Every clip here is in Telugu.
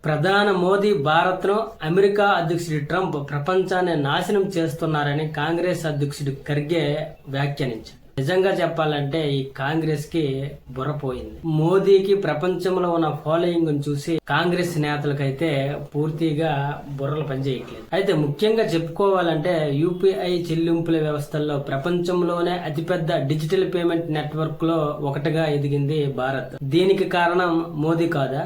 ప్రధాని మోదీ భారత్ను అమెరికా అధ్యక్షుడు ట్రంప్ ప్రపంచాన్ని నాశనం చేస్తున్నారని కాంగ్రెస్ అధ్యక్షుడు ఖర్గే వ్యాఖ్యానించారు. నిజంగా చెప్పాలంటే ఈ కాంగ్రెస్ కి బుర్రపోయింది. మోదీకి ప్రపంచంలో ఉన్న ఫాలోయింగ్ చూసి కాంగ్రెస్ నేతలకైతే పూర్తిగా బుర్రలు పనిచేయట్లేదు. అయితే ముఖ్యంగా చెప్పుకోవాలంటే యూపీఐ చెల్లింపుల వ్యవస్థల్లో ప్రపంచంలోనే అతిపెద్ద డిజిటల్ పేమెంట్ నెట్వర్క్ లో ఒకటిగా ఎదిగింది భారత్. దీనికి కారణం మోదీ కాదా?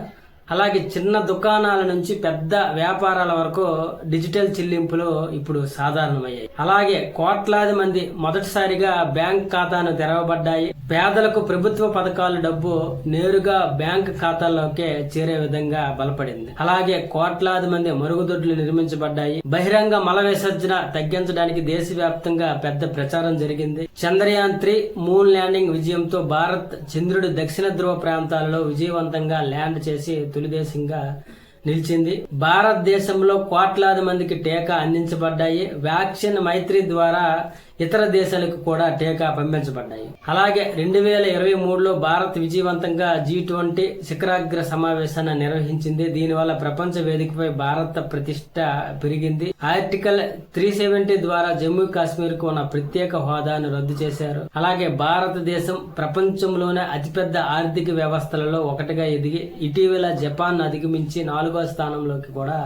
అలాగే చిన్న దుకాణాల నుంచి పెద్ద వ్యాపారాల వరకు డిజిటల్ చెల్లింపులు ఇప్పుడు సాధారణమయ్యాయి. అలాగే కోట్లాది మంది మొదటిసారిగా బ్యాంక్ ఖాతాను తెరవబడ్డాయి. పేదలకు ప్రభుత్వ పథకాల డబ్బు నేరుగా బ్యాంక్ ఖాతాల్లోకే చేరే విధంగా బలపడింది. అలాగే కోట్లాది మంది మరుగుదొడ్లు నిర్మించబడ్డాయి. బహిరంగ మల విసర్జన తగ్గించడానికి దేశవ్యాప్తంగా పెద్ద ప్రచారం జరిగింది. చంద్రయాన్ 3 మూన్ ల్యాండింగ్ విజయంతో భారత్ చంద్రుడి దక్షిణ ధ్రువ ప్రాంతాలలో విజయవంతంగా ల్యాండ్ చేసి తొలి దేశంగా నిలిచింది. భారతదేశంలో కోట్లాది మందికి టీకా అందించబడ్డాయి. వ్యాక్సిన్ మైత్రి ద్వారా ఇతర దేశాలకు కూడా టీకా పంపించబడ్డాయి. అలాగే 2023లో భారత్ విజయవంతంగా G20 శిఖరాగ్ర సమావేశాన్ని నిర్వహించింది. దీనివల్ల ప్రపంచ వేదికపై భారత ప్రతిష్ట పెరిగింది. ఆర్టికల్ 370 ద్వారా జమ్మూ కాశ్మీర్ కు ఉన్న ప్రత్యేక హోదాను రద్దు చేశారు. అలాగే భారతదేశం ప్రపంచంలోనే అతిపెద్ద ఆర్థిక వ్యవస్థలలో ఒకటిగా ఎదిగి ఇటీవల జపాన్ అధిగమించి 4వ స్థానంలోకి కూడా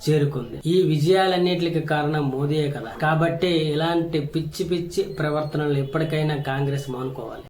చేరుకుంది. ఈ విజయాలన్నిటికి కారణం మోదీయే కదా. కాబట్టి ఇలాంటి పిచ్చి ప్రవర్తనలు ఎప్పటికైనా కాంగ్రెస్ మానుకోవాలి.